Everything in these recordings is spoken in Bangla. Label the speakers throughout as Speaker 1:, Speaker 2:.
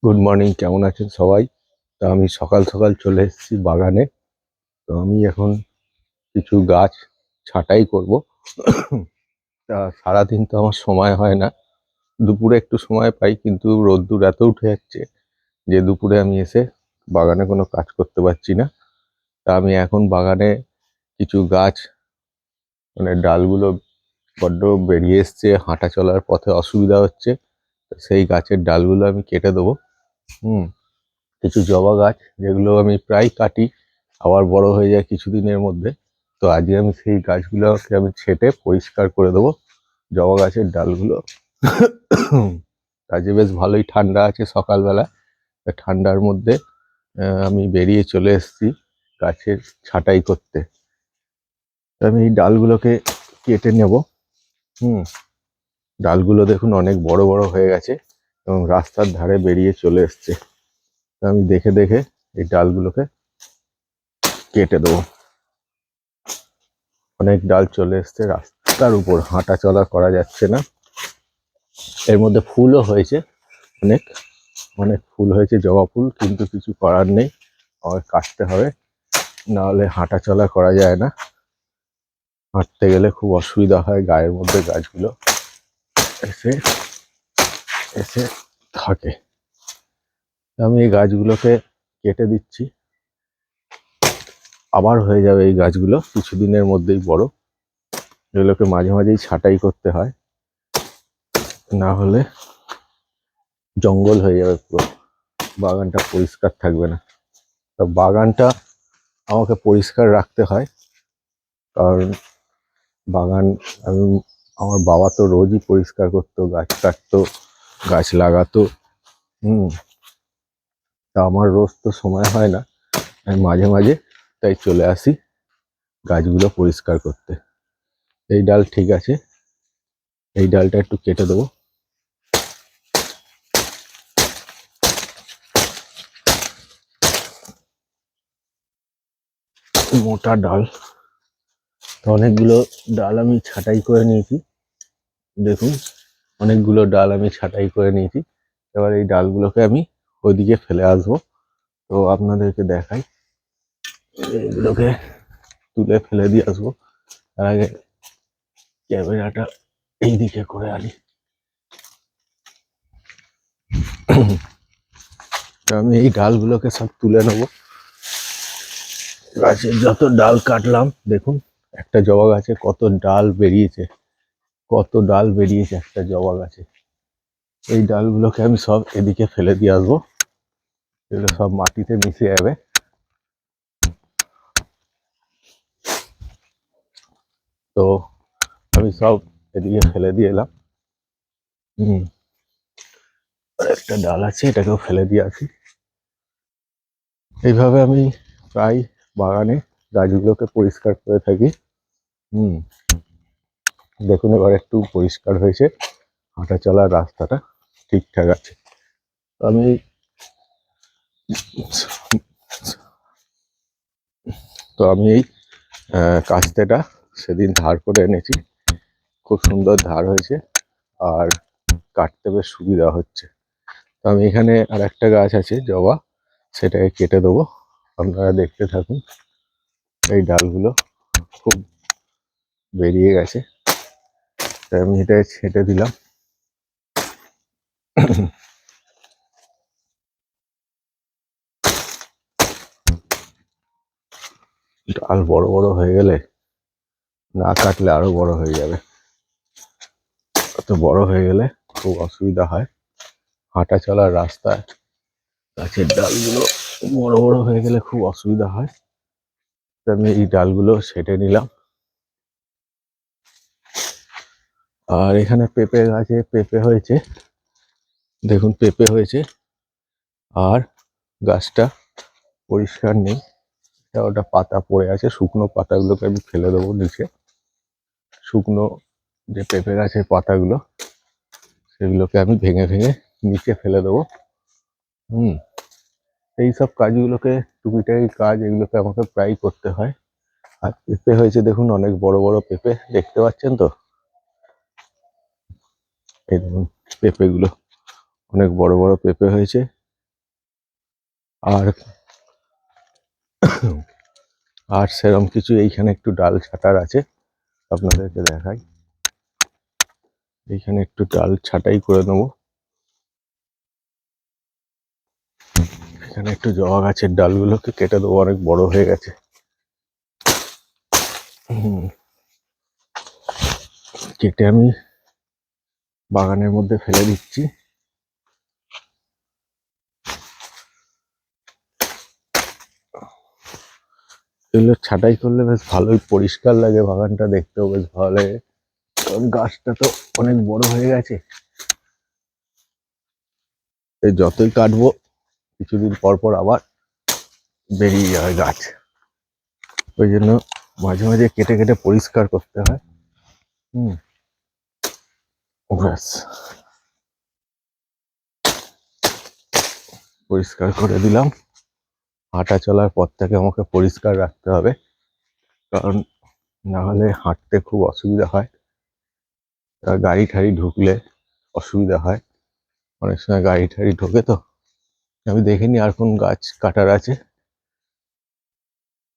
Speaker 1: গুড মর্নিং, কেমন আছেন সবাই? তো আমি সকাল সকাল চলে এসেছি বাগানে। তো আমি এখন কিছু গাছ ছাঁটাই করব। তা সারাদিন তো আমার সময় হয় না, দুপুরে একটু সময় পাই, কিন্তু রোদ্দুর এত উঠে যাচ্ছে যে দুপুরে আমি এসে বাগানে কোনো কাজ করতে পারছি না। তা আমি এখন বাগানে কিছু গাছ, মানে ডালগুলো বড্ড বেরিয়ে এসছে, হাঁটা চলার পথে অসুবিধা হচ্ছে। তো সেই গাছের ডালগুলো আমি কেটে দেবো। হুম কিছু জবা গাছ যেগুলো আমি প্রায় কাটি, আবার বড় হয়ে যায় কিছুদিনের মধ্যে। তো আজকে আমি সেই গাছগুলোকে আমি ছেঁটে পরিষ্কার করে দেবো, জবা গাছের ডালগুলো। আজকে বেশ ভালোই ঠান্ডা আছে সকালবেলা। ঠান্ডার মধ্যে আমি বেরিয়ে চলে এসেছি গাছের ছাঁটাই করতে। আমি এই ডালগুলোকে কেটে নেব। হুম ডালগুলো দেখুন অনেক বড় বড় হয়ে গেছে এবং রাস্তার ধারে বেরিয়ে চলে এসছে। আমি দেখে দেখে এই ডালগুলোকে কেটে দেবো। অনেক ডাল চলে এসছে, রাস্তার উপর হাঁটা চলা করা যাচ্ছে না। এর মধ্যে ফুলও হয়েছে, অনেক অনেক ফুল হয়েছে, জবা ফুল, কিন্তু কিছু করার নেই, আমাকে কাটতে হবে, না হলে হাঁটা চলা করা যায় না। হাঁটতে গেলে খুব অসুবিধা হয়, গায়ের মধ্যে গাছগুলো এসে এসে থাকে। আমি এই গাছগুলোকে কেটে দিচ্ছি, আবার হয়ে যাবে এই গাছগুলো কিছুদিনের মধ্যেই বড়। এগুলোকে মাঝে মাঝেই ছাঁটাই করতে হয়, না হলে জঙ্গল হয়ে যাবে, পুরো বাগানটা পরিষ্কার থাকবে না। তো বাগানটা আমাকে পরিষ্কার রাখতে হয়, কারণ বাগান আমি, আমার বাবা তো রোজই পরিষ্কার করতো, গাছ কাটতো, গাছ লাগাতো। হুম তা আমার রোজ তো সময় হয় না, আমি মাঝে মাঝে তাই চলে আসি গাছগুলো পরিষ্কার করতে। এই ডাল ঠিক আছে, এই ডালটা একটু কেটে দেবো। মোটা ডাল, তো অনেকগুলো ডাল আমি ছাঁটাই করে নিয়েছি। দেখুন, অনেকগুলো ডাল আমি ছাঁটাই করে নিয়েছি। এবার এই ডালগুলোকে আমি ওইদিকে ফেলে আসবো। তো আপনাদেরকে দেখাই, এগুলোকে তুলে ফেলে দিয়ে আসবো। তার আগে ক্যামেরাটা এইদিকে করে আনি। তো আমি এই ডালগুলোকে সব তুলে নেবো। গাছের যত ডাল কাটলাম, দেখুন একটা জবা গাছে কত ডাল বেরিয়েছে, কত ডাল বেরিয়েছে একটা জবা গাছে। এই ডালগুলোকে আমি সব এদিকে ফেলে দিয়ে আসবো, এগুলো সব মাটিতে মিশে যাবে। তো আমি সব এদিকে ফেলে দিয়ে এলাম। একটা ডাল আছে, এটাকেও ফেলে দিয়ে আসি। এইভাবে আমি প্রায় বাগানে গাছগুলোকে পরিষ্কার করে থাকি। হুম দেখুন এবার একটু পরিষ্কার হয়েছে, হাঁটা চলার রাস্তাটা ঠিকঠাক আছে। আমি এই কাস্তেটা সেদিন ধার করে এনেছি, খুব সুন্দর ধার হয়েছে, আর কাটতে বেশ সুবিধা হচ্ছে। তো আমি এখানে আর একটা গাছ আছে জবা, সেটাকে কেটে দেবো। আপনারা দেখতে থাকুন, এই ডালগুলো খুব বেরিয়ে গেছে, তাই আমি এটাকে ছেঁটে দিলাম। ডাল বড় বড় হয়ে গেলে, না কাটলে আরো বড় হয়ে যাবে, অত বড় হয়ে গেলে খুব অসুবিধা হয় হাঁটা চলার রাস্তায়। গাছের ডালগুলো বড় বড় হয়ে গেলে খুব অসুবিধা হয়। আমি এই ডালগুলো ছেঁটে নিলাম। আর এখানে পেঁপে গাছে পেঁপে হয়েছে, দেখুন পেঁপে হয়েছে, আর গাছটা পরিষ্কার নেই, ওটা পাতা পড়ে আছে, শুকনো পাতাগুলোকে আমি ফেলে দেবো নিচে। শুকনো যে পেঁপে গাছের পাতাগুলো, সেগুলোকে আমি ভেঙে ভেঙে নিচে ফেলে দেবো। এই সব কাজগুলোকে, টুকিটাকি কাজ, এগুলোকে আমাকে প্রায় করতে হয়। আর পেঁপে হয়েছে দেখুন, অনেক বড় বড় পেঁপে, দেখতে পাচ্ছেন তো, এই দেখুন পেঁপেগুলো অনেক বড় বড় পেঁপে হয়েছে। আর আর সেরকম কিছু এইখানে একটু ডাল ছাটার আছে, আপনাদেরকে দেখাই। এইখানে একটু ডাল ছাটাই করে নেবো। এখানে একটু জবা গাছের ডালগুলোকে কেটে দেবো, অনেক বড় হয়ে গেছে। কেটে আমি বাগানের মধ্যে ফেলে দিচ্ছি। এগুলো ছাঁটাই করলে বেশ ভালোই পরিষ্কার লাগে, বাগানটা দেখতেও বেশ ভালো লাগে, কারণ গাছটা তো অনেক বড় হয়ে গেছে। এই যতই কাটবো কিছুদিন পর পর আবার বেরিয়ে যাবে গাছ, ওই জন্য মাঝে মাঝে কেটে কেটে পরিষ্কার করতে হয়। ব্যাস, পরিষ্কার করে দিলাম। হাঁটা চলার পথটাকে আমাকে পরিষ্কার রাখতে হবে, কারণ না হলে হাঁটতে খুব অসুবিধা হয়, গাড়ি ঠাড়ি ঢুকলে অসুবিধা হয়। অনেক সময় গাড়ি ঠাড়ি ঢোকে, তো আমি দেখিনি আর কোন গাছ কাটার আছে।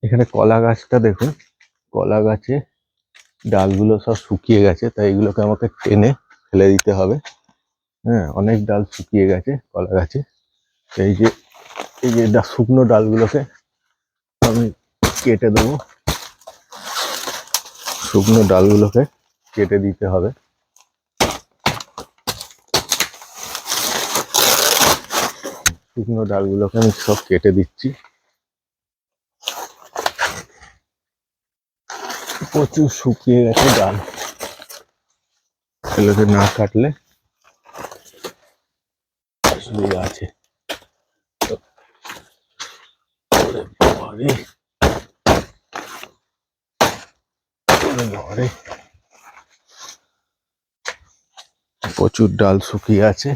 Speaker 1: এখানে কলা গাছটা দেখুন, কলা গাছে ডালগুলো সব শুকিয়ে গেছে, তাই এগুলোকে আমাকে টেনে ফেলে দিতে হবে। হ্যাঁ, অনেক ডাল শুকিয়ে গেছে কলা গাছে। এই যে শুকনো ডালগুলোকে আমি কেটে দেবো, শুকনো ডালগুলোকে কেটে দিতে হবে। শুকনো ডালগুলোকে আমি সব কেটে দিচ্ছি। প্রচুর শুকিয়ে গেছে ডাল, এগুলোকে না কাটলে অসুবিধা আছে। প্রচুর ডাল শুকিয়ে আছে।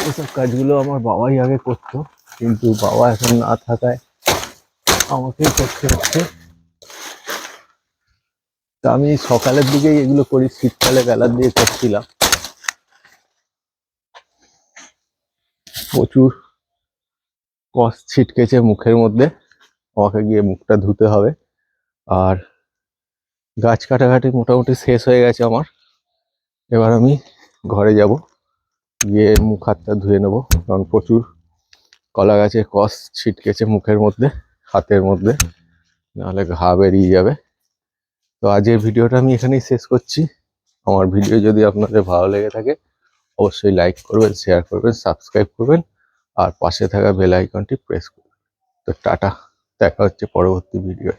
Speaker 1: এসব কাজগুলো আমার বাবাই আগে করতো, কিন্তু বাবা এখন না থাকায় আমাকেই করতে হচ্ছে। তা আমি সকালের দিকেই এগুলো করি, শীতকালে বেলার দিকে করছিলাম। প্রচুর কস ছিটকেছে মুখের মধ্যে, আমাকে গিয়ে মুখটা ধুতে হবে। আর গাছ কাটাকাটি মোটামুটি শেষ হয়ে গেছে আমার। এবার আমি ঘরে যাব, গিয়ে মুখ হাতটা ধুয়ে নেবো, কারণ প্রচুর কলা গাছে কস ছিটকেছে মুখের মধ্যে, হাতের মধ্যে, নাহলে ঘা বেরিয়ে যাবে। তো আজকের ভিডিওটা আমি এখানেই শেষ করছি। আমার ভিডিও যদি আপনাদের ভালো লেগে থাকে অবশ্যই লাইক করবেন, শেয়ার করবেন, সাবস্ক্রাইব করবেন, আর পাশে থাকা বেল আইকনটি প্রেস করবেন। তো টাটা, দেখা হচ্ছে পরবর্তী ভিডিও।